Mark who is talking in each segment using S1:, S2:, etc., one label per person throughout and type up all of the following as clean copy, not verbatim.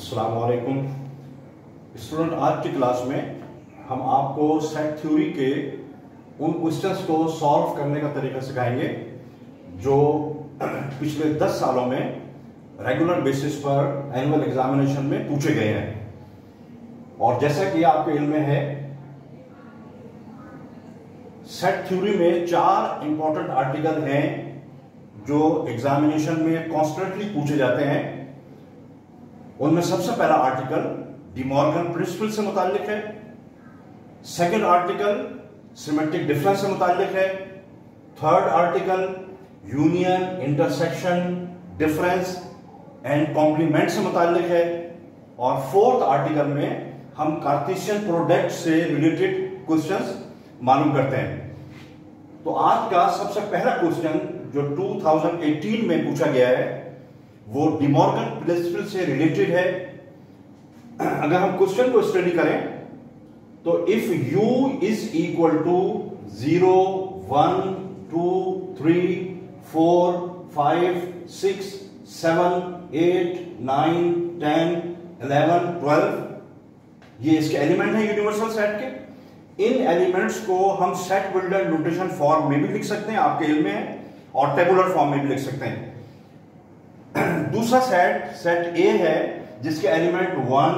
S1: अस्सलाम वालेकुम स्टूडेंट। आज की क्लास में हम आपको सेट थ्योरी के उन क्वेश्चंस को सॉल्व करने का तरीका सिखाएंगे जो पिछले 10 सालों में रेगुलर बेसिस पर एनुअल एग्जामिनेशन में पूछे गए हैं। और जैसा कि आपके इल्म में है, सेट थ्योरी में 4 इंपॉर्टेंट आर्टिकल हैं जो एग्जामिनेशन में कॉन्स्टेंटली पूछे जाते हैं। उनमें सबसे पहला आर्टिकल डी मॉर्गन प्रिंसिपल से मुताल्लिक है। सेकंड आर्टिकल सिमेट्रिक डिफरेंस से मुताल्लिक है। Third article union, intersection, difference and complement से मुताल्लिक है। और फोर्थ आर्टिकल में हम कार्टेशियन प्रोडक्ट से रिलेटेड क्वेश्चंस मालूम करते हैं। तो आज का सबसे पहला क्वेश्चन जो 2018 में पूछा गया है वो डी मॉर्गन प्रिंसिपल से रिलेटेड है। अगर हम क्वेश्चन को स्टडी करें तो if u is equal to 0, 1, 2, 3, 4, 5, 6, 7, 8, 9, 10, 11, 12, ये इसके एलिमेंट है यूनिवर्सल सेट के। इन एलिमेंट्स को हम सेट बिल्डर नोटेशन फॉर्म में भी लिख सकते हैं, आपके इल्म में है, और टेबुलर फॉर्म में भी लिख सकते हैं। दूसरा सेट ए है जिसके एलिमेंट 1,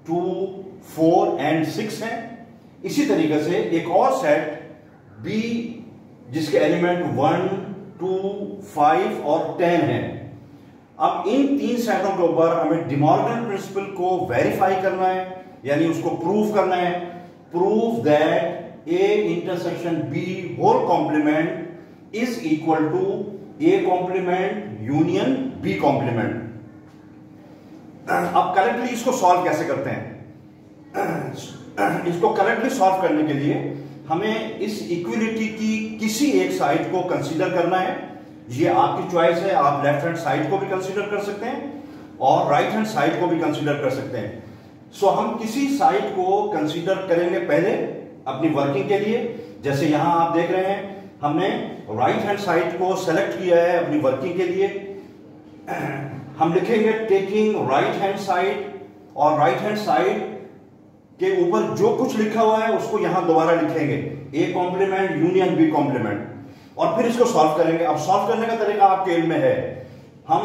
S1: 2, 4 एंड 6 हैं। इसी तरीके से एक और सेट बी जिसके एलिमेंट 1, 2, 5 और 10 हैं। अब इन 3 सेटों के ऊपर हमें डी मॉर्गन प्रिंसिपल को वेरीफाई करना है, यानी उसको प्रूव करना है। Prove that A intersection B whole complement is equal to A complement union B complement. अब करेक्टली इसको सॉल्व कैसे करते हैं? इसको करेक्टली सॉल्व करने के लिए हमें इस इक्विलिटी की किसी एक साइड को कंसीडर करना है। ये आपकी चॉइस है, आप लेफ्ट हैंड साइड को भी कंसीडर कर सकते हैं और राइट हैंड साइड को भी कंसीडर कर सकते हैं। सो हम किसी साइड को कंसीडर करेंगे पहले अपनी वर्किंग के लिए। जैसे यहां आप देख रहे हैं हमने राइट हैंड साइड को सेलेक्ट किया है अपनी वर्किंग के लिए। हम लिखेंगे टेकिंग राइट हैंड साइड, और राइट हैंड साइड के ऊपर जो कुछ लिखा हुआ है उसको यहां दोबारा लिखेंगे, A complement union B complement, और फिर इसको सॉल्व करेंगे। अब सॉल्व करने का तरीका आपके इल्म में है। हम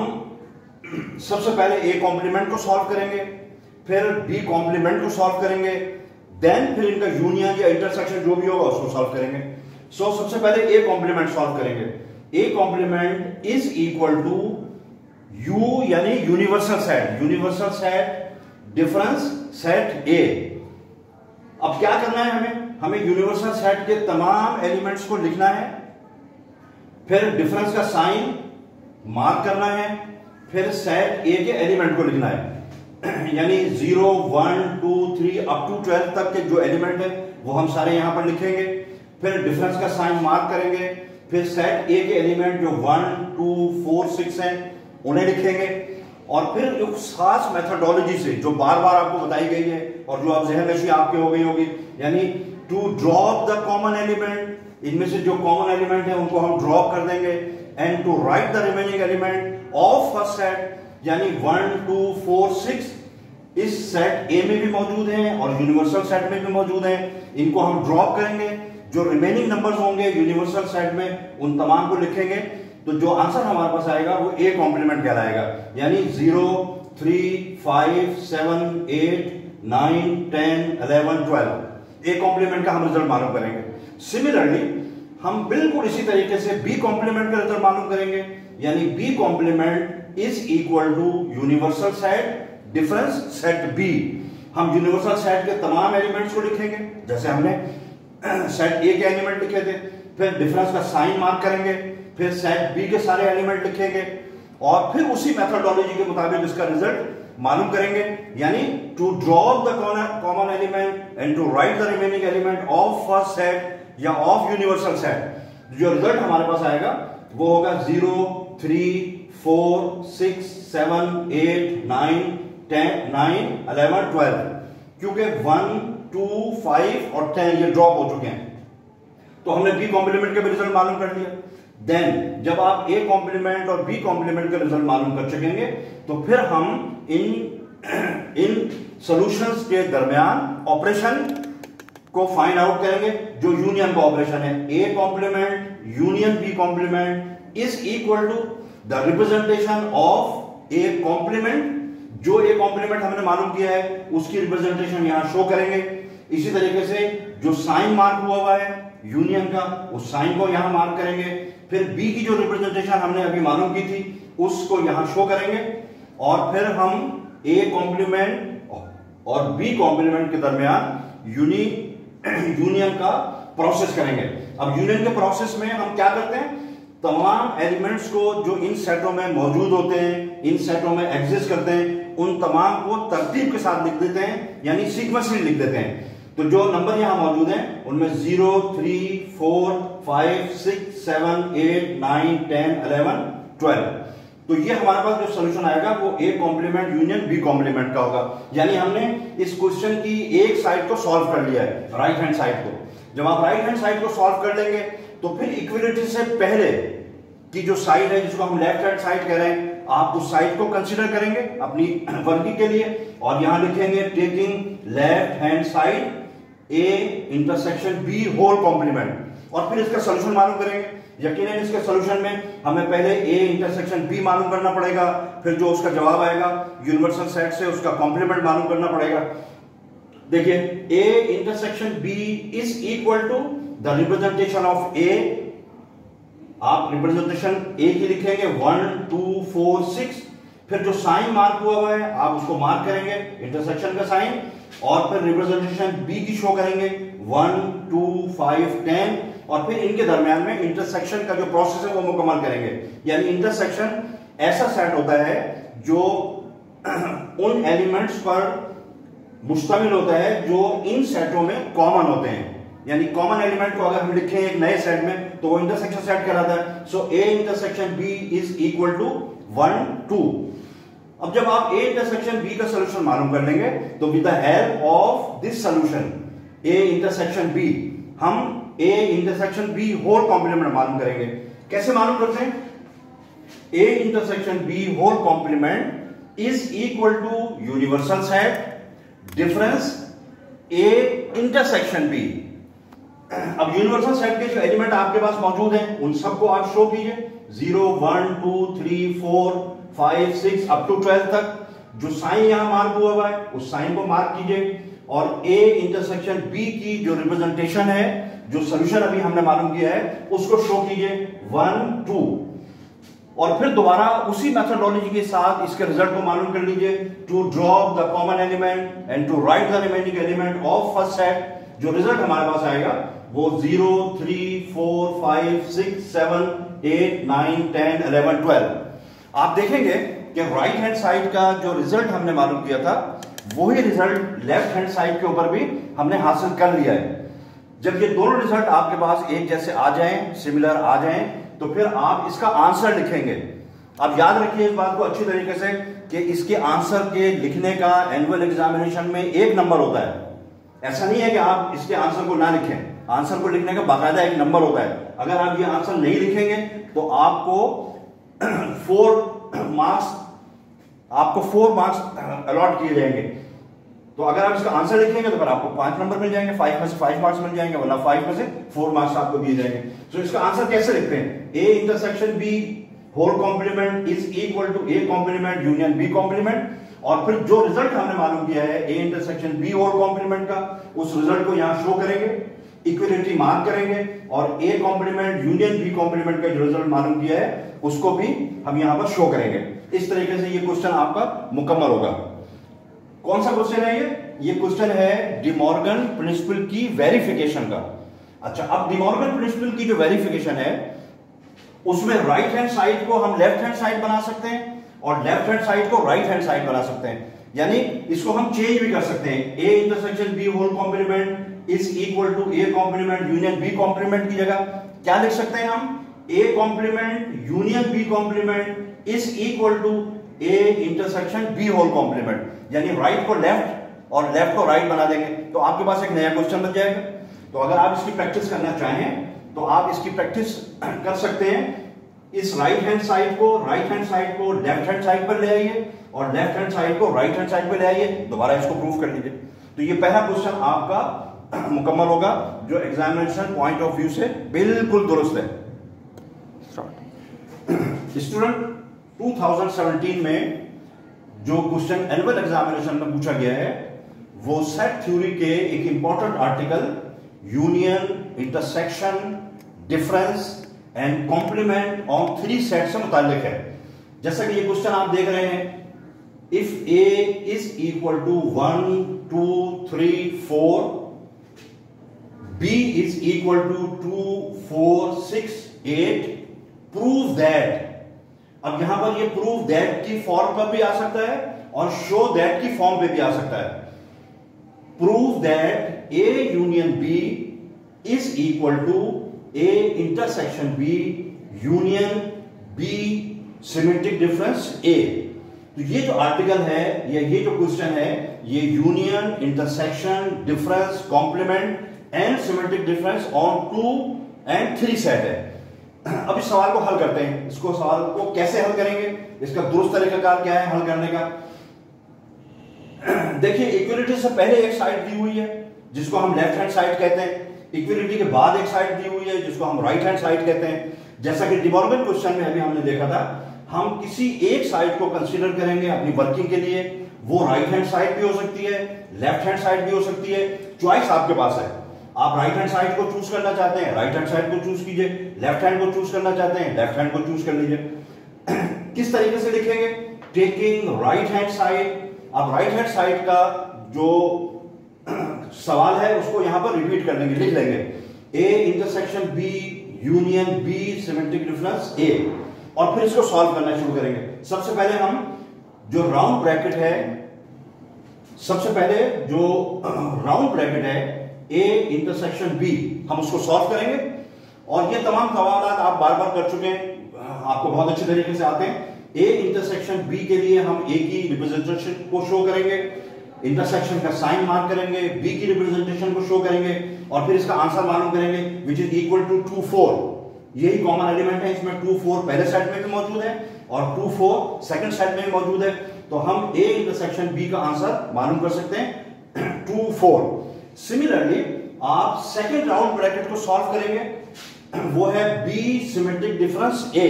S1: सबसे पहले ए कॉम्प्लीमेंट को सॉल्व करेंगे, फिर बी कॉम्प्लीमेंट को सॉल्व करेंगे, देन फिर इनका यूनियन या इंटरसेक्शन जो भी होगा उसको सॉल्व करेंगे। सो सबसे पहले ए कॉम्प्लीमेंट सॉल्व करेंगे। A complement is equal to U यानी universal set, universal set difference set A. अब क्या करना है हमें यूनिवर्सल सेट के तमाम एलिमेंट्स को लिखना है, फिर डिफरेंस का साइन मार्क करना है, फिर सेट ए के एलिमेंट को लिखना है। यानी 0, 1, 2, 3 अप टू 12 तक के जो एलिमेंट है वो हम सारे यहां पर लिखेंगे, फिर डिफरेंस का साइन मार्क करेंगे, फिर सेट ए के एलिमेंट जो 1, 2, 4, 6 हैं उन्हें लिखेंगे, और फिर एक खास मेथोडोलॉजी से जो बार बार आपको बताई गई है और जो आप जहन नशी आपके हो गई होगी, यानी to drop the common element, इनमें से जो कॉमन एलिमेंट है उनको हम ड्रॉप कर देंगे, and to write the remaining element of first set, यानी 1, 2, 4, 6 इस सेट ए में भी मौजूद हैं और यूनिवर्सल सेट में भी मौजूद हैं। इनको हम ड्रॉप करेंगे, जो रिमेनिंग नंबर्स होंगे यूनिवर्सल सेट में उन तमाम को लिखेंगे, तो जो आंसर हमारे पास आएगा वो ए कॉम्प्लीमेंट कहलाएगा। यानी 0, 3, 5, 7, 8, 9, 10, 11, 12 ए कॉम्प्लीमेंट का हम रिजल्ट मालूम करेंगे। सिमिलरली हम बिल्कुल इसी तरीके से बी कॉम्प्लीमेंट का रिजल्ट मालूम करेंगे, यानी B complement is equal to universal set difference set B. हम यूनिवर्सल सेट के तमाम एलिमेंट्स को लिखेंगे जैसे हमने सेट ए के एलिमेंट लिखे थे, फिर डिफरेंस का साइन मार्क करेंगे, फिर सेट बी के सारे एलिमेंट लिखेंगे, और फिर उसी मेथोडोलॉजी के मुताबिक इसका रिजल्ट मालूम करेंगे। यानी to drop the common element and to write the remaining element of first set या ऑफ यूनिवर्सल सेट। जो रिजल्ट हमारे पास आएगा वो होगा 0, 3, 4, 6, 7, 8, 9, 10, 9, 11, 12, क्योंकि 1, 2, 5 और 10 ये ड्रॉप हो चुके हैं, तो हमने बी कॉम्प्लीमेंट का भी रिजल्ट मालूम कर लिया। देन जब आप ए कॉम्प्लीमेंट और बी कॉम्प्लीमेंट का रिजल्ट मालूम कर सकेंगे तो फिर हम इन इन सॉल्यूशंस के दरमियान ऑपरेशन को फाइंड आउट करेंगे जो यूनियन का ऑपरेशन है। A complement union B complement is equal to the representation of A complement, जो ए कॉम्प्लीमेंट हमने मालूम किया है उसकी रिप्रेजेंटेशन यहां शो करेंगे। इसी तरीके से जो साइन मार्क हुआ है यूनियन का, उस साइन को यहां मार्क करेंगे। फिर बी की जो रिप्रेजेंटेशन हमने अभी मालूम की थी उसको यहां शो करेंगे, और फिर हम ए कॉम्प्लीमेंट और बी कॉम्प्लीमेंट के दरमियान यूनियन का प्रोसेस करेंगे। अब यूनियन के प्रोसेस में हम क्या करते हैं, तमाम एलिमेंट्स को जो इन सेटों में मौजूद होते हैं, इन सेटों में एग्जिस्ट करते हैं, उन तमाम को तरतीब के साथ लिख देते हैं, यानी सीक्वेंसली लिख देते हैं। तो जो नंबर यहां मौजूद हैं उनमें 0, 3, 4, 5, 6, 7, 8, 9, 10, 11, 12। तो ये हमारे पास जो सोल्यूशन आएगा वो A complement union B complement का होगा। यानी हमने इस क्वेश्चन की एक साइड को सॉल्व कर लिया है, राइट हैंड साइड को। जब आप राइट हैंड साइड को सॉल्व कर लेंगे तो फिर इक्विलिटी से पहले की जो साइड है जिसको हम लेफ्ट हैंड साइड कह रहे हैं, आप उस साइड को कंसीडर करेंगे अपनी वर्किंग के लिए, और यहां लिखेंगे taking left hand side A intersection B whole complement, और फिर इसका सोल्यूशन मालूम करेंगे। यकीनन इसके सोल्यूशन में हमें पहले ए इंटरसेक्शन बी मालूम करना पड़ेगा, फिर जो उसका जवाब आएगा यूनिवर्सल सेट से उसका कॉम्प्लीमेंट मालूम करना पड़ेगा। देखिए A intersection B is equal to the representation of A, आप रिप्रेजेंटेशन ए की लिखेंगे 1, 2, 4, 6, फिर जो साइन मार्क हुआ है आप उसको मार्क करेंगे इंटरसेक्शन का साइन, और फिर रिप्रेजेंटेशन बी की शो करेंगे 1, 2, 5, 10, और फिर इनके दरमियान में इंटरसेक्शन का जो प्रोसेस है वो मुकम्मल करेंगे। यानी इंटरसेक्शन ऐसा सेट होता है जो उन एलिमेंट्स पर मुश्तमिल होता है जो इन सेटों में कॉमन होते हैं। यानी कॉमन एलिमेंट को अगर हम लिखें एक नए सेट में तो वो इंटरसेक्शन सेट कहलाता है। So A intersection B is equal to 1, 2। अब जब आप ए इंटरसेक्शन बी का सोल्यूशन मालूम कर लेंगे तो with the help of this solution A intersection B, हम A intersection B whole complement मालूम करेंगे। कैसे मालूम करते हैं, A intersection B whole complement is equal to universal set difference A intersection B. अब यूनिवर्सल सेट के जो एलिमेंट आपके पास मौजूद हैं उन सबको आप शो कीजिए, 0, 1, 2, 3, 4, 5, 6 अप टू 12 तक। जो साइन यहां मार्क हुआ है उस साइन को मार्क कीजिए, और ए इंटरसेक्शन बी की जो रिप्रेजेंटेशन है, जो सोल्यूशन अभी हमने मालूम किया है, उसको शो कीजिए 1, 2, और फिर दोबारा उसी मेथोडोलॉजी के साथ इसके रिजल्ट को मालूम कर लीजिए। To drop the common element and to write the remaining element of first set, जो रिजल्ट हमारे पास आएगा वो 0, 3, 4, 5, 6, 7, 8, 9, 10, 11, 12। आप देखेंगे कि राइट हैंड साइड का जो रिजल्ट हमने मालूम किया था वही रिजल्ट लेफ्ट हैंड साइड के ऊपर भी हमने हासिल कर लिया है। जब ये दोनों रिजल्ट आपके पास एक जैसे आ जाएं, सिमिलर आ जाएं, तो फिर आप इसका आंसर लिखेंगे। आप याद रखिए इस बात को अच्छी तरीके से कि इसके आंसर के लिखने का एनुअल एग्जामिनेशन में 1 नंबर होता है। ऐसा नहीं है कि आप इसके आंसर को ना लिखें, आंसर को लिखने का बाकायदा 1 नंबर होता है। अगर आप ये आंसर नहीं लिखेंगे तो आपको 4 मार्क्स अलॉट किए जाएंगे। तो अगर आप इसका आंसर लिखेंगे तो फिर आपको 5 नंबर मिल जाएंगे, 5 में से 5 मार्क्स मिल जाएंगे, वरना 5 में से 4 मार्क्स आपको दिए जाएंगे। तो इसका आंसर कैसे लिखते हैं, A intersection B whole complement is equal to A complement union B complement, और फिर जो रिजल्ट हमने मालूम किया है A intersection B whole complement का, उस रिजल्ट को यहां शो करेंगे, इक्विलिटी मार्क करेंगे, और A complement union B complement का जो रिजल्ट मालूम किया है उसको भी हम यहां पर शो करेंगे। इस तरीके से ये क्वेश्चन आपका मुकम्मल होगा। कौन सा क्वेश्चन है ये क्वेश्चन है डी मॉर्गन प्रिंसिपल की वेरिफिकेशन का। अच्छा, अब डी मॉर्गन प्रिंसिपल की जो वेरिफिकेशन है उसमें राइट हैंड साइड को हम लेफ्ट हैंड साइड बना सकते हैं और लेफ्ट हैंड साइड को राइट हैंड साइड बना सकते हैं। यानी इसको हम चेंज भी कर सकते हैं, A intersection B whole complement is equal to A complement union B complement की जगह क्या लिख सकते हैं हम, A complement union B complement is equal to A intersection B whole complement. यानी राइट को लेफ्ट और लेफ्ट को राइट बना देंगे तो आपके पास एक नया क्वेश्चन बन जाएगा। तो अगर आप इसकी प्रैक्टिस करना चाहें तो आप इसकी प्रैक्टिस कर सकते हैं। इस राइट हैंड साइड को लेफ्ट हैंड साइड पर ले आइए और लेफ्ट हैंड साइड को राइट हैंड साइड पे ले आइए, दोबारा इसको प्रूफ कर लीजिए। तो ये पहला क्वेश्चन आपका मुकम्मल होगा जो एग्जामिनेशन पॉइंट ऑफ व्यू से बिल्कुल दुरुस्त है। स्टूडेंट 2017 में जो क्वेश्चन एनुअल एग्जामिनेशन में पूछा गया है वो सेट थ्योरी के एक important article union, intersection, difference and complement on 3 set से मुताल्लिक है। जैसा कि ये क्वेश्चन आप देख रहे हैं, if A is equal to 1 2 3 4, B is equal to 2 4 6 8, prove that. अब यहां पर ये प्रूव दैट की फॉर्म पर भी आ सकता है और शो दैट की फॉर्म पे भी आ सकता है। Prove that A union B is equal to A intersection B union B symmetric difference A. तो ये जो आर्टिकल है या ये जो क्वेश्चन है ये union, intersection, difference, complement and symmetric difference on 2 and 3 set है। अब इस सवाल को हल करते हैं। इसको सवाल को कैसे हल करेंगे, इसका दुरुस्त तरीकाकार क्या है हल करने का। देखिए, इक्विलिटी से पहले एक साइड दी हुई है जिसको हम लेफ्ट हैंड साइड कहते हैं, इक्विलिटी के बाद एक साइड दी हुई है जिसको हम राइट हैंड साइड कहते हैं। जैसा कि डिमॉर्गन क्वेश्चन में अभी हमने देखा था, हम किसी एक साइड को कंसीडर करेंगे अपनी वर्किंग के लिए, वो राइट हैंड साइड भी हो सकती है, लेफ्ट हैंड साइड भी हो सकती है, चॉइस आपके पास है। आप राइट हैंड साइड को चूज करना चाहते हैं, राइट हैंड साइड को चूज कीजिए, लेफ्ट हैंड को चूज करना चाहते हैं, लेफ्ट हैंड को चूज कर लीजिए। किस तरीके से लिखेंगे, टेकिंग राइट हैंड साइड। आप राइट हैंड साइड का जो सवाल है उसको यहां पर रिपीट कर लेंगे, लिख लेंगे A intersection B union B symmetric difference A, और फिर इसको सॉल्व करना शुरू करेंगे। सबसे पहले हम जो राउंड ब्रैकेट है, सबसे पहले जो राउंड ब्रैकेट है ए इंटरसेक्शन बी, हम उसको सॉल्व करेंगे। और ये तमाम सवाल आप बार बार कर चुके हैं, आपको बहुत अच्छे तरीके से आते हैं। ए इंटरसेक्शन बी के लिए हम ए की रिप्रेजेंटेशन को शो करेंगे, इंटरसेक्शन का साइन मार्क करेंगे, बी की रिप्रेजेंटेशन को शो करेंगे और फिर इसका आंसर मालूम करेंगे विच इज इक्वल टू 2 4। यही कॉमन एलिमेंट है, इसमें 2 4 पहले सेट में भी मौजूद है और 2 4 सेकंड सेट में भी मौजूद है। तो हम ए इंटरसेक्शन बी का आंसर मालूम कर सकते हैं 2 4। सिमिलरली आप सेकंड राउंड ब्रैकेट को सॉल्व करेंगे, वो है बी सिमेट्रिक डिफरेंस ए।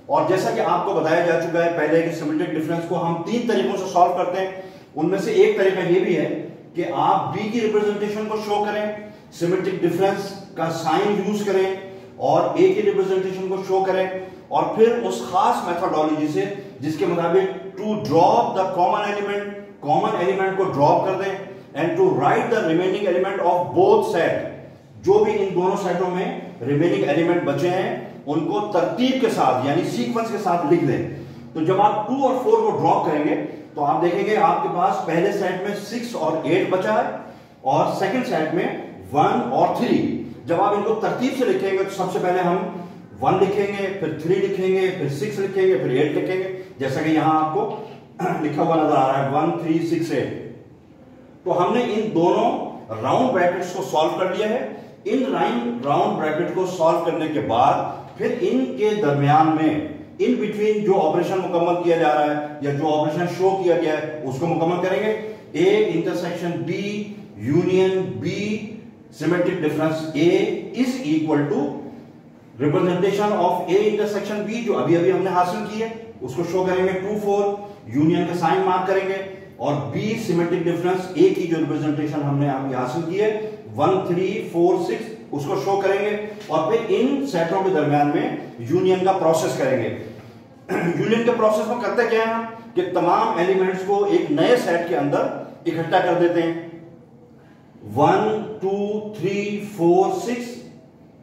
S1: और जैसा कि आपको बताया जा चुका है पहले कि सिमेट्रिक डिफरेंस को हम 3 तरीकों से सॉल्व करते हैं। उनमें से एक तरीका ये भी है कि आप बी की रिप्रेजेंटेशन को शो करें, सिमेट्रिक डिफरेंस का साइन यूज करें और ए की रिप्रेजेंटेशन को शो करें, और फिर उस खास मेथोडोलॉजी से जिसके मुताबिक to drop the common element को ड्रॉप कर दें and to write the remaining element of both set. जो भी इन दोनों सेटों में रिमेनिंग एलिमेंट बचे हैं उनको तरतीब के साथ यानी सीक्वेंस के साथ लिख दें। तो जब आप 2 और 4 को ड्रॉप करेंगे तो आप देखेंगे आपके पास पहले सेट में 6 और 8 बचा है और सेकंड सेट में 1 और 3। जब आप इनको तरतीब से लिखेंगे तो सबसे पहले हम 1 लिखेंगे, फिर 3 लिखेंगे, फिर 6 लिखेंगे, फिर 8 लिखेंगे, जैसा कि यहां आपको लिखा हुआ नजर आ रहा है 1 3 6 8। तो हमने इन दोनों राउंड ब्रैकेट्स को सॉल्व कर लिया है। इन राउंड ब्रैकेट को सॉल्व करने के बाद फिर इनके दरमियान में इन बिटवीन जो ऑपरेशन मुकम्मल किया जा रहा है या जो ऑपरेशन शो किया गया है उसको मुकम्मल करेंगे। A intersection B union B symmetric difference A is equal to representation of A intersection B जो अभी अभी हमने हासिल की है उसको शो करेंगे 2 4, यूनियन का साइन मार्क करेंगे और बी सिमेट्रिक डिफरेंस ए की जो रिप्रेजेंटेशन हमने अभी हासिल की है 1 3 4 6 उसको शो करेंगे और फिर इन सेटों के दरमियान में यूनियन का प्रोसेस करेंगे। यूनियन के प्रोसेस में करते क्या है कि तमाम एलिमेंट्स को एक नए सेट के अंदर इकट्ठा कर देते हैं। 1 2 3 4 6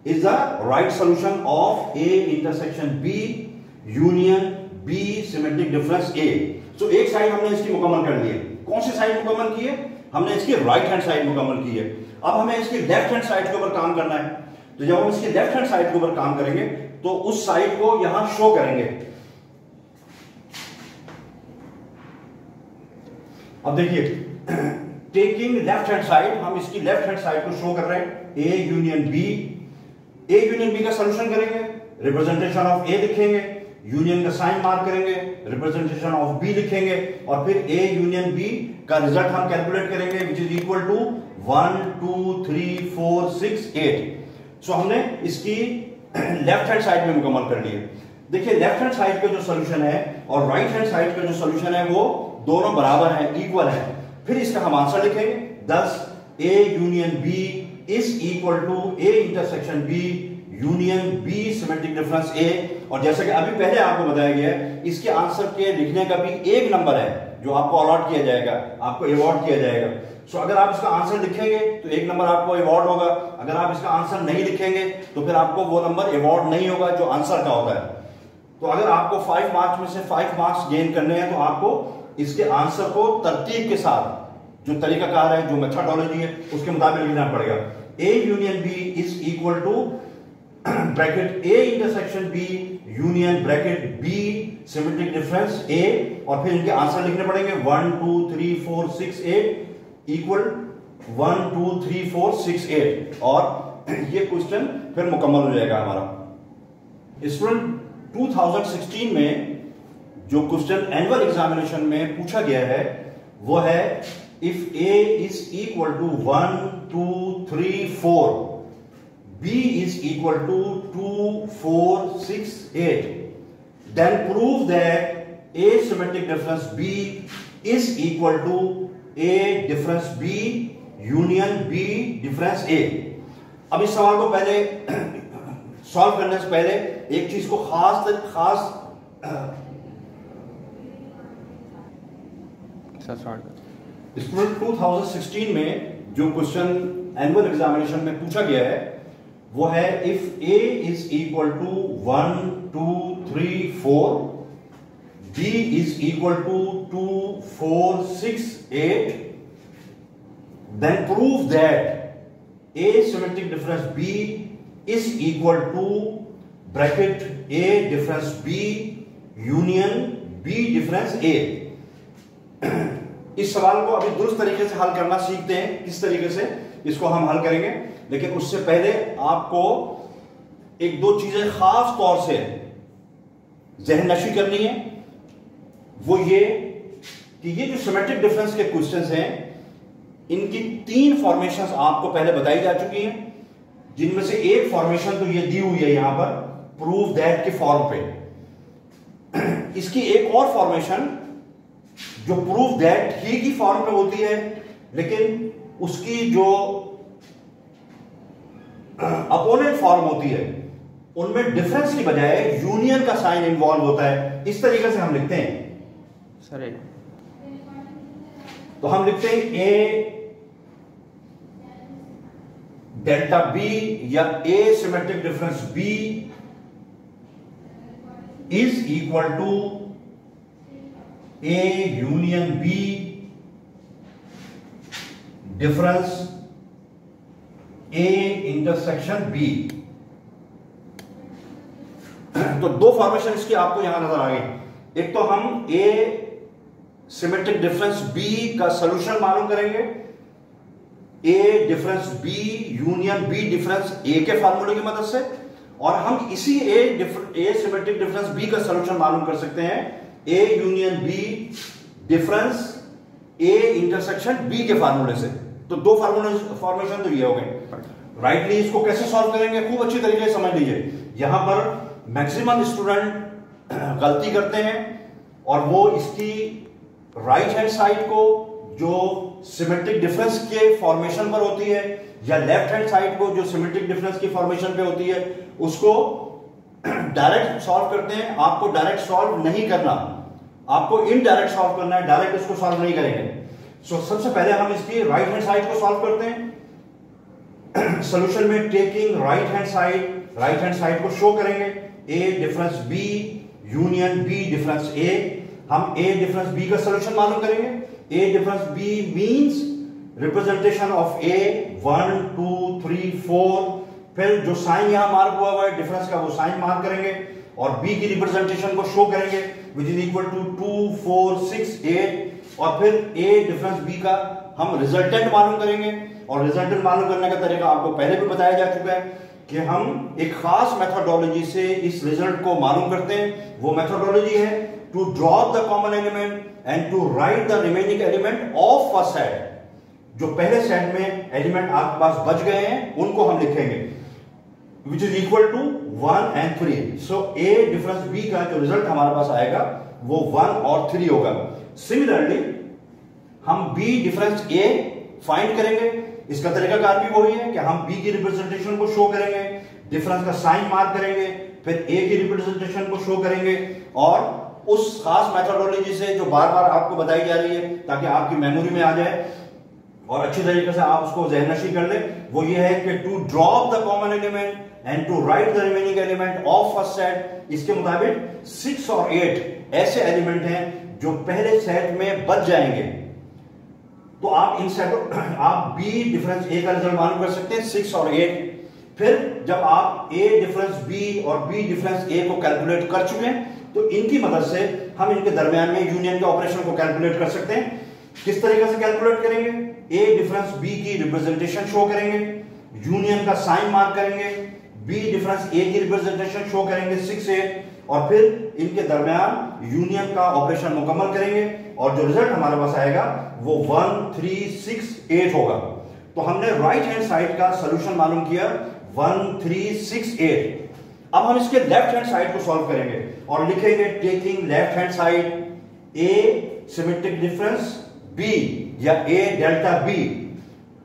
S1: is the right solution of A intersection B union B symmetric difference A। So एक साइड हमने इसकी मुकम्मल कर ली है। कौन सी साइड मुकम्मल की है? हमने इसकी राइट हैंड साइड मुकम्मल की है। अब हमें इसकी लेफ्ट हैंड साइड के ऊपर काम करना है। तो जब हम इसकी लेफ्ट हैंड साइड के ऊपर काम करेंगे तो उस साइड को यहां शो करेंगे। अब देखिए, टेकिंग लेफ्ट हैंड साइड, हम इसकी लेफ्ट हैंड साइड को शो कर रहे हैं A union B. A union B का सॉल्यूशन करेंगे, रिप्रेजेंटेशन ऑफ ए लिखेंगे, यूनियन का साइन मार्क करेंगे, रिप्रेजेंटेशन ऑफ बी लिखेंगे और फिर ए यूनियन बी का रिजल्ट हम कैलकुलेट करेंगे which is equal to 1 2 3 4 6 8। So हमने इसकी लेफ्ट हैंड साइड में मुकम्मल कर लिया। देखिए लेफ्ट हैंड साइड का जो सोल्यूशन है और राइट हैंड साइड का जो सोल्यूशन है वो दोनों बराबर है, इक्वल है। फिर इसका हम आंसर लिखेंगे, thus A union B is equal to A intersection B union B symmetric difference A। और जैसा कि अभी पहले आपको बताया गया है, इसके आंसर के लिखने का भी एक नंबर है जो आपको अलॉट किया जाएगा, आपको अवॉर्ड किया जाएगा। सो अगर आप इसका आंसर लिखेंगे तो एक नंबर आपको अवॉर्ड होगा, अगर आप इसका आंसर नहीं लिखेंगे तो फिर आपको वो नंबर अवॉर्ड नहीं होगा जो आंसर का होता है। तो अगर आपको 5 मार्क्स में से 5 मार्क्स गेन करने हैं तो आपको इसके आंसर को तरतीब के साथ, जो तरीकाकार है, जो मेथोडोलॉजी है, उसके मुताबिक लिखना पड़ेगा। A union B is equal to bracket A intersection B union bracket B symmetric difference A और फिर इनके आंसर लिखने पड़ेंगे 1 2 3 4 6 8 इक्वल 1 2 3 4 6 8 और ये क्वेश्चन फिर मुकम्मल हो जाएगा हमारा। स्टूडेंट 2016 में जो क्वेश्चन एनुअल एग्जामिनेशन में पूछा गया है वो है if A is equal to 1 2 3 4 B is equal to 2 4 6 8 then prove that A symmetric difference B is equal to A difference B union B difference A। अब इस सवाल को पहले सॉल्व करने से पहले एक चीज को खास स्टूडेंट 2016 में जो क्वेश्चन एनुअल एग्जामिनेशन में पूछा गया है वो है if A is equal to 1 2 3 4 B is equal to 2 4 6 8 then prove that A symmetric difference B is equal to bracket A difference B union B difference A। इस सवाल को अभी दुरुस्त तरीके से हल करना सीखते हैं, किस तरीके से इसको हम हल करेंगे। लेकिन उससे पहले आपको एक दो चीजें खास तौर से जहन नशी करनी है, वो ये कि ये जो सिमेट्रिक डिफरेंस के क्वेश्चंस हैं इनकी 3 फॉर्मेशंस आपको पहले बताई जा चुकी हैं, जिनमें से एक फॉर्मेशन तो ये दी हुई है यहां पर प्रूव दैट के फॉर्म पे। इसकी एक और फॉर्मेशन जो प्रूव दैट ही की फॉर्म पे होती है, लेकिन उसकी जो अपोनेंट फॉर्म होती है उनमें डिफरेंस की बजाय यूनियन का साइन इन्वॉल्व होता है। इस तरीके से हम लिखते हैं
S2: सर।
S1: तो हम लिखते हैं ए डेल्टा बी या A symmetric difference B is equal to A union B difference A intersection B. तो 2 फॉर्मेशन इसकी आपको यहां नजर आ गई। एक तो हम ए सिमेट्रिक डिफरेंस बी का सॉल्यूशन मालूम करेंगे, A difference B union B difference A के फार्मूले की मदद से, और हम इसी ए सिमेट्रिक डिफरेंस बी का सॉल्यूशन मालूम कर सकते हैं A union B difference A intersection B के फार्मूले से। तो 2 फॉर्मेशन तो ये हो गए। राइटली इसको कैसे सॉल्व करेंगे खूब अच्छी तरीके से समझ लीजिए। यहां पर मैक्सिमम स्टूडेंट गलती करते हैं और वो इसकी राइट हैंड साइड को जो सिमेट्रिक डिफरेंस के फॉर्मेशन पर होती है या लेफ्ट हैंड साइड को जो सिमेट्रिक डिफरेंस की फॉर्मेशन पे होती है उसको डायरेक्ट सॉल्व करते हैं। आपको डायरेक्ट सॉल्व नहीं करना, आपको इनडायरेक्ट सॉल्व करना है, डायरेक्ट इसको सॉल्व नहीं करेंगे। सो सबसे पहले हम इसकी राइट हैंड साइड को सॉल्व करते हैं। सॉल्यूशन में टेकिंग राइट हैंड साइड को शो करेंगे A difference B union B difference A. हम ए डिफरेंस बी का सॉल्यूशन मालूम करेंगे। A difference B means representation of A 1 2 3 4, फिर जो साइन यहां मार्क हुआ है डिफरेंस का वो साइन मार्क करेंगे और बी की रिप्रेजेंटेशन को शो करेंगे विच इज इक्वल टू 2 4 6 8, और फिर ए डिफरेंस बी का हम रिजल्टेंट मालूम करेंगे। और रिजल्टेंट मालूम करने का तरीका आपको पहले भी बताया जा चुका है। कि हम एक खास मेथोडोलॉजी से इस रिजल्ट को मालूम करते हैं। वो मेथोडोलॉजी है to drop the common element and to write the remaining element of first set. जो पहले सेट में एलिमेंट आपके पास बच गए हैं उनको हम लिखेंगे, which is equal to 1 and 3। So A difference B का जो रिजल्ट हमारे पास आएगा वो 1 और 3 होगा। सिमिलरली हम बी डिफरेंस ए फाइंड करेंगे। इसका तरीकाकार भी वही है कि हम बी की रिप्रेजेंटेशन को शो करेंगे, डिफरेंस का साइन मार्क करेंगे, फिर ए की रिप्रेजेंटेशन को शो करेंगे और उस खास मेथोडोलॉजी से जो बार बार आपको बताई जा रही है ताकि आपकी मेमोरी में आ जाए और अच्छी तरीके से आप उसको ज़हननशी कर ले, वो ये है कि to drop the common element and to write the remaining element of first set. इसके मुताबिक 6 और 8 ऐसे एलिमेंट हैं जो पहले सेट में बच जाएंगे। तो आप इन सेटों आप बी डिफरेंस ए का रिजल्ट मालूम कर सकते हैं 6 और 8। फिर जब आप ए डिफरेंस बी और बी डिफरेंस ए को कैलकुलेट कर चुके हैं तो इनकी मदद से हम इनके दरमियान में यूनियन के ऑपरेशन को कैलकुलेट कर सकते हैं। किस तरीके से कैलकुलेट करेंगे? ए डिफरेंस बी की रिप्रेजेंटेशन शो करेंगे, यूनियन का साइन मार्क करेंगे, बी डिफरेंस ए की रिप्रेजेंटेशन शो करेंगे 6 8 और फिर इनके दरमियान यूनियन का ऑपरेशन मुकम्मल करेंगे और जो रिजल्ट हमारे पास आएगा वो 1 3 6 8 होगा। तो हमने राइट हैंड साइड का सॉल्यूशन मालूम किया 1 3 6 8। अब हम इसके लेफ्ट हैंड साइड को सॉल्व करेंगे और लिखेंगे टेकिंग लेफ्ट हैंड साइड ए सिमेट्रिक डिफरेंस बी या ए डेल्टा बी।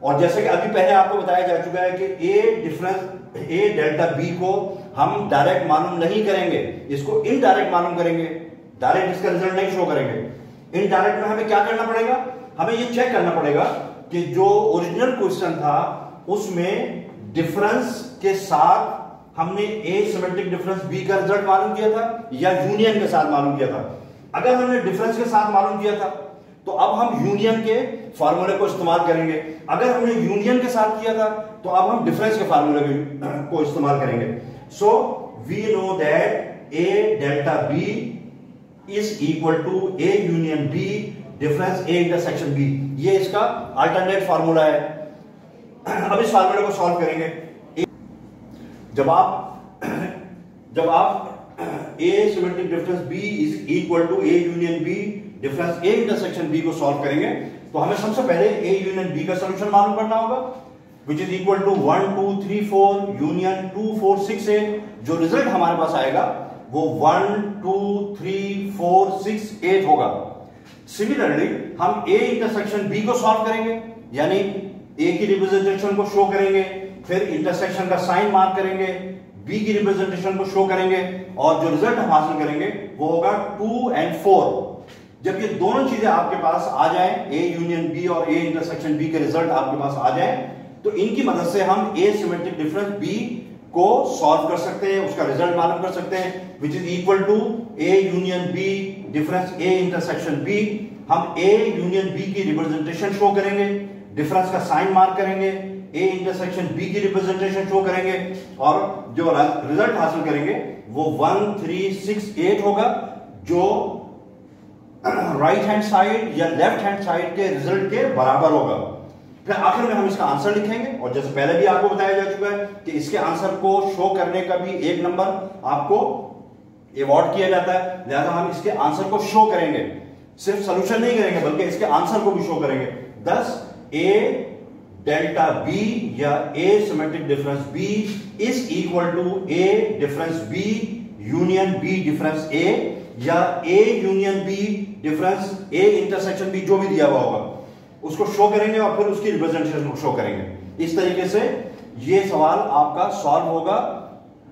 S1: और जैसे कि अभी पहले आपको बताया जा चुका है कि ए डिफरेंस ए डेल्टा बी को हम डायरेक्ट मालूम नहीं करेंगे, इसको इनडायरेक्ट मालूम करेंगे। डायरेक्ट इसका रिजल्ट नहीं शो करेंगे। इनडायरेक्ट में हमें क्या करना पड़ेगा? हमें ये चेक करना पड़ेगा कि जो ओरिजिनल क्वेश्चन था उसमें डिफरेंस के साथ हमने ए सिमेट्रिक डिफरेंस बी का रिजल्ट मालूम किया था या यूनियन के साथ मालूम किया था। अगर हमने डिफरेंस के साथ मालूम किया था तो अब हम यूनियन के फार्मूले को इस्तेमाल करेंगे। अगर हमने यूनियन के साथ किया था तो अब हम डिफरेंस के फार्मूले को इस्तेमाल करेंगे। So we know that A delta B is equal to A union B difference A intersection B. ये इसका अल्टरनेट फार्मूला है। अब इस फार्मूले को सॉल्व करेंगे। जब आप A symmetric difference B is equal to A union B difference A intersection B को सॉल्व करेंगे तो हमें सबसे पहले ए यूनियन बी का सॉल्यूशन मालूम करना होगा, which is equal to 1 2 3 4 union 2 4 6 8। जो रिजल्ट हमारे पास आएगा वो 1 2 3 4 6 8 होगा। सिमिलरली हम ए इंटरसेक्शन बी को सॉल्व करेंगे, यानी ए की रिप्रेजेंटेशन को शो करेंगे, फिर इंटरसेक्शन का साइन मार्क करेंगे, बी की रिप्रेजेंटेशन को शो करेंगे और जो रिजल्ट हम हासिल करेंगे वो होगा 2 and 4। जब ये दोनों चीजें आपके पास आ जाएं, ए यूनियन बी और ए इंटरसेक्शन बी के रिजल्ट आपके पास आ जाएं, तो इनकी मदद से हम ए सिमेट्रिक डिफरेंस बी को सॉल्व कर सकते हैं, उसका रिजल्ट मालूम कर सकते हैं, which is equal to A union B difference A intersection B. हम ए यूनियन बी की रिप्रेजेंटेशन शो करेंगे, डिफरेंस का साइन मार्क करेंगे, ए इंटरसेक्शन बी की रिप्रेजेंटेशन शो करेंगे और जो रिजल्ट हासिल करेंगे वो 1 3 6 8 होगा, जो राइट हैंड साइड या लेफ्ट हैंड साइड के रिजल्ट के बराबर होगा। फिर आखिर में हम इसका आंसर लिखेंगे और जैसे पहले भी आपको बताया जा चुका है कि इसके आंसर को शो करने का भी 1 नंबर आपको अवॉर्ड किया जाता है, लिहाजा हम इसके आंसर को शो करेंगे, सिर्फ सोल्यूशन नहीं करेंगे बल्कि इसके आंसर को भी शो करेंगे। thus ए डेल्टा बी या A symmetric difference B is equal to A difference B union B difference A या A union B difference A intersection B, जो भी दिया हुआ होगा उसको शो करेंगे और फिर उसकी रिप्रेजेंटेशन को शो करेंगे। इस तरीके से ये सवाल आपका सॉल्व होगा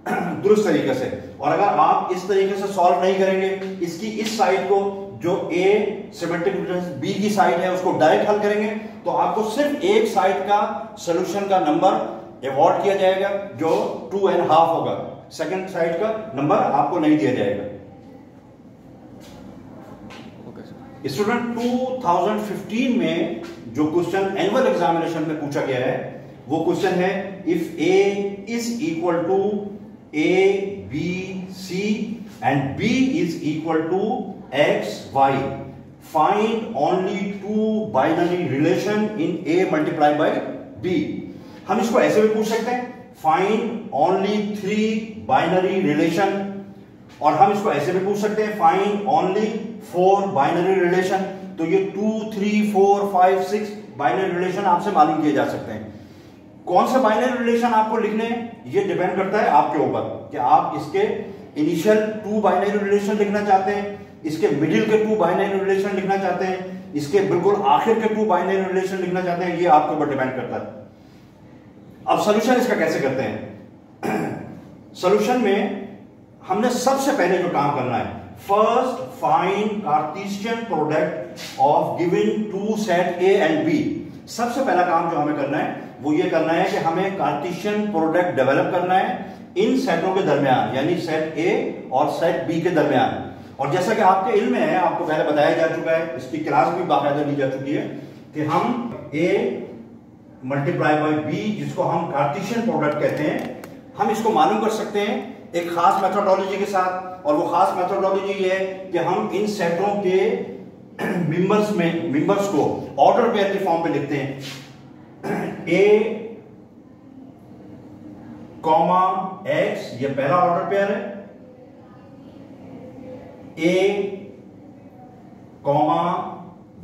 S1: दुरुस्त तरीके से। और अगर आप इस तरीके से सॉल्व नहीं करेंगे, इसकी इस साइड को जो ए सिमेट्रिक डिफरेंस बी की साइड है उसको डायरेक्ट हल करेंगे तो आपको सिर्फ एक साइड का सॉल्यूशन का नंबर अवॉर्ड किया जाएगा जो 2.5 होगा, सेकंड साइड का नंबर आपको नहीं दिया जाएगा। स्टूडेंट 2015 में जो क्वेश्चन एनुअल एग्जामिनेशन में पूछा गया है वो क्वेश्चन है if A is equal to A B C and B is equal to X Y, find only 2 binary relation in A multiply by B. हम इसको ऐसे भी पूछ सकते हैं, फाइंड ओनली 3 बाइनरी रिलेशन, और हम इसको ऐसे भी पूछ सकते हैं फाइंड ओनली 4 बाइनरी रिलेशन। तो ये 2, 3, 4, 5, 6 बाइनरी रिलेशन आपसे मालूम किए जा सकते हैं। कौन सा बाइनरी रिलेशन आपको लिखने ये डिपेंड करता है आपके ऊपर कि आप इसके इनिशियल 2 बाइनरी रिलेशन लिखना चाहते हैं, इसके मिडिल के 2 बाइनरी रिलेशन लिखना चाहते हैं, इसके बिल्कुल आखिर के 2 बाइनरी रिलेशन लिखना चाहते हैं, ये आपके ऊपर डिपेंड करता है। अब सॉल्यूशन इसका कैसे करते हैं? सॉल्यूशन में हमने सबसे पहले जो काम करना है, first find cartesian product of given 2 set A and B. सबसे पहला काम जो हमें करना है वो ये करना है कि हमें कार्टेशियन प्रोडक्ट डेवलप करना है इन सेटों के दरमियान, यानी सेट ए और सेट बी के दरमियान। और जैसा कि आपके इल्म में है, आपको पहले बताया जा चुका है, इसकी क्लास भी बाकायदा ली जा चुकी है कि हम ए मल्टीप्लाई बाय बी, जिसको हम कार्टेशियन प्रोडक्ट कहते हैं, हम इसको मालूम कर सकते हैं एक खास मेथोडोलॉजी के साथ। और वो खास मेथोडोलॉजी ये है कि हम इन सेटों के मेंबर्स को ऑर्डर पेयर के फॉर्म पे लिखते हैं। ए कॉमा एक्स, ये पहला ऑर्डर पेयर है, ए कॉमा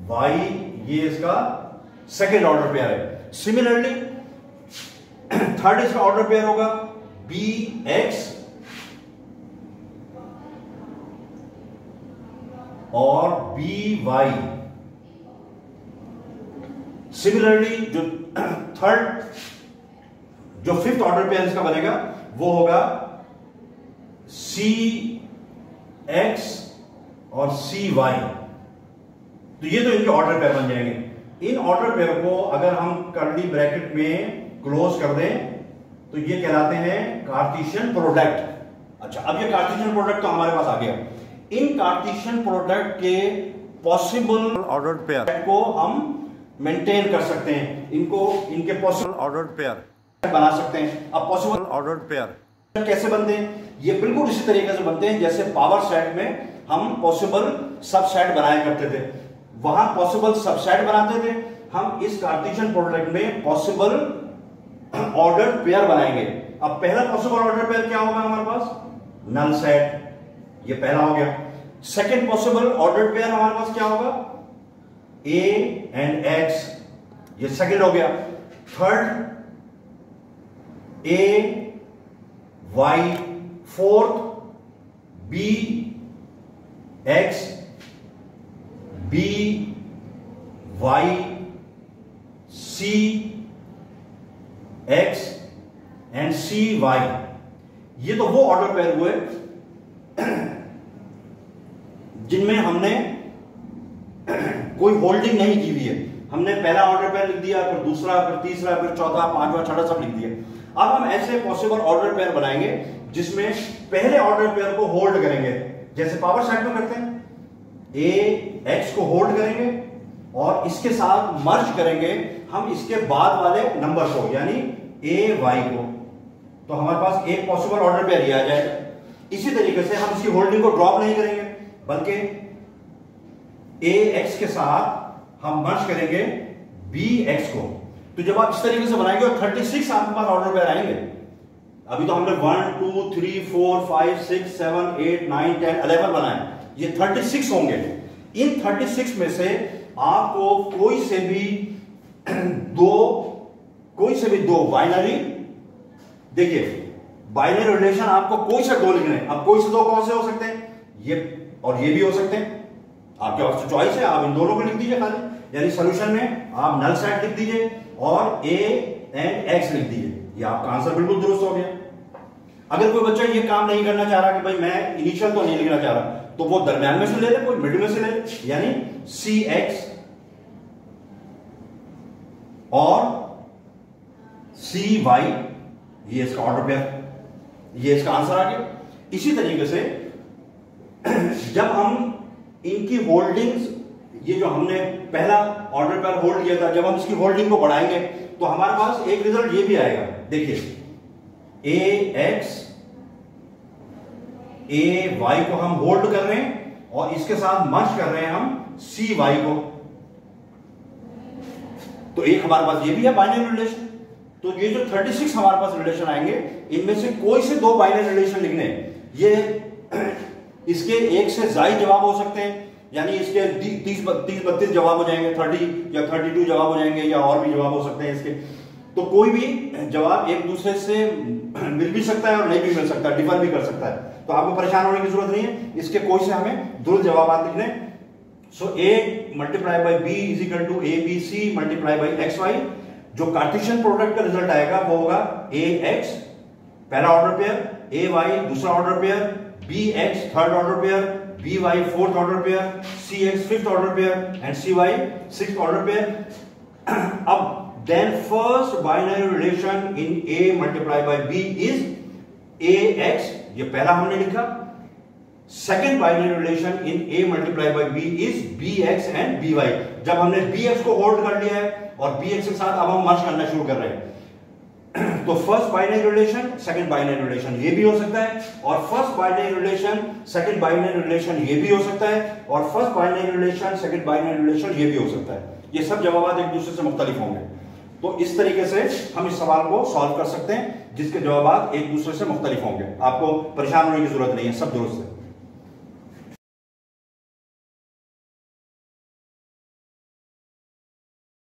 S1: वाई, ये इसका सेकेंड ऑर्डर पेयर है। सिमिलरली थर्ड इसका ऑर्डर पेयर होगा बी एक्स और बी वाई। सिमिलरली जो थर्ड, जो फिफ्थ ऑर्डर पेयर इसका बनेगा वो होगा सी एक्स और सी वाई। तो ये तो इनके ऑर्डर पेयर बन जाएंगे। इन ऑर्डर पेयर को अगर हम कर्ली ब्रैकेट में क्लोज कर दें तो ये कहलाते हैं कार्टेशियन प्रोडक्ट। अच्छा, अब ये कार्टेशियन प्रोडक्ट तो हमारे पास आ गया। इन कार्टेशियन प्रोडक्ट के पॉसिबल ऑर्डर पेयर को हम मेंटेन कर सकते हैं, इनके पॉसिबल ऑर्डर पेयर बना सकते हैं। अब पॉसिबल ऑर्डर पेयर कैसे बनते हैं? ये बिल्कुल इसी तरीके से बनते हैं जैसे पावर सेट में हम पॉसिबल सबसेट बनाया करते थे, वहां पॉसिबल सबसेट बनाते थे, हम इस कार्टेशियन प्रोडक्ट में पॉसिबल ऑर्डर पेयर बनाएंगे। अब पहला पॉसिबल ऑर्डर पेयर क्या होगा हमारे पास? नल सेट, ये पहला हो गया। सेकंड पॉसिबल ऑर्डर पेयर हमारे पास क्या होगा? ए एंड एक्स, ये सेकंड हो गया। Third A Y, fourth B X B Y C X and C Y. ये तो वो ऑर्डर पेयर हुए जिनमें हमने कोई होल्डिंग नहीं की हुई है। हमने पहला ऑर्डर पेयर लिख दिया, फिर दूसरा, फिर तीसरा, फिर चौथा, पांचवा, छठा सब लिख दिया। अब हम ऐसे पॉसिबल ऑर्डर पेयर बनाएंगे जिसमें पहले ऑर्डर पेयर को होल्ड करेंगे, जैसे पावर सेट में करते हैं। ए एक्स को होल्ड करेंगे और इसके साथ मर्ज करेंगे हम इसके बाद वाले नंबर को, यानी ए वाई को। तो हमारे पास एक पॉसिबल ऑर्डर पेयर ये आ जाएगा। इसी तरीके से हम इसकी होल्डिंग को ड्रॉप नहीं करेंगे, बल्कि ए एक्स के साथ हम मर्ज करेंगे बी एक्स को। तो जब आप इस तरीके से बनाएंगे और 36 आपके पास ऑर्डर पेयर आएंगे। अभी तो हमने 1 2 3 4 5 6 7 8 9 10 11 बनाए, ये 36 होंगे। इन 36 में से आपको कोई से भी दो बाइनरी, देखिए बाइनरी रिलेशन आपको कोई से दो लिखने हैं। अब कोई से दो कौन से हो सकते हैं? ये और ये भी हो सकते हैं, आपके पास चॉइस है, आप इन दोनों को लिख दीजिए खाली। यानी सॉल्यूशन में आप नल सेट लिख दीजिए और ए एंड एक्स लिख दीजिए, ये आपका आंसर बिल्कुल दुरुस्त हो गया। अगर कोई बच्चा ये काम नहीं करना चाह रहा कि भाई मैं इनिशियल तो नहीं लिखना चाह रहा, तो वो दरम्यान में से ले ले, कोई मिडिल में से ले ले, यानी सी एक्स और सी वाई, ये इसका ऑर्डर पेयर, ये इसका आंसर आ गया। इसी तरीके से जब हम इनकी होल्डिंग्स, ये जो हमने पहला ऑर्डर पेयर होल्ड किया था, जब हम इसकी होल्डिंग को बढ़ाएंगे तो हमारे पास एक रिजल्ट ये भी आएगा। देखिए ए एक्स ए वाई को हम होल्ड कर रहे हैं और इसके साथ मर्ज कर रहे हैं हम सी वाई को। तो एक हमारे पास ये भी है बाइनरी रिलेशन। तो ये जो 36 हमारे पास रिलेशन आएंगे, इनमें से कोई से 2 बाइनरी रिलेशन लिखने, ये इसके एक से ज्यादा जवाब हो सकते हैं, यानी इसके 30-32 जवाब हो जाएंगे, 30 या 32 जवाब हो जाएंगे, या और भी जवाब हो सकते हैं इसके। तो कोई भी जवाब एक दूसरे से मिल भी सकता है और नहीं भी मिल सकता, डिफर भी कर सकता है। तो आपको परेशान होने की जरूरत नहीं है, इसके कोई से हमें दो जवाब लिखने। So a multiply by b is equal to A B C multiply by X Y. जो कार्टेशियन प्रोडक्ट का रिजल्ट आएगा वो होगा ए एक्स पहला ऑर्डर पेयर, ए वाई दूसरा order pair, B X third order pair, B Y fourth order pair, C X fifth order pair and C Y sixth order pair. अब then first binary relation in A multiplied by B is AX, ये पहला हमने लिखा। Second binary relation in A multiplied by B is BX and BY। जब हमने BX को hold कर लिया है और BX के साथ अब हम मर्ज करना शुरू कर रहे हैं, तो first binary relation second binary relation ये भी हो सकता है, और first binary relation second binary relation ये भी हो सकता है, और first binary relation second binary relation ये भी हो सकता है। ये सब जवाब एक दूसरे से मुख्तलिफ होंगे। तो इस तरीके से हम इस सवाल को सॉल्व कर सकते हैं जिसके जवाब एक दूसरे से मुख्तलिफ होंगे। आपको परेशान होने की जरूरत नहीं है, सब दुरुस्त है।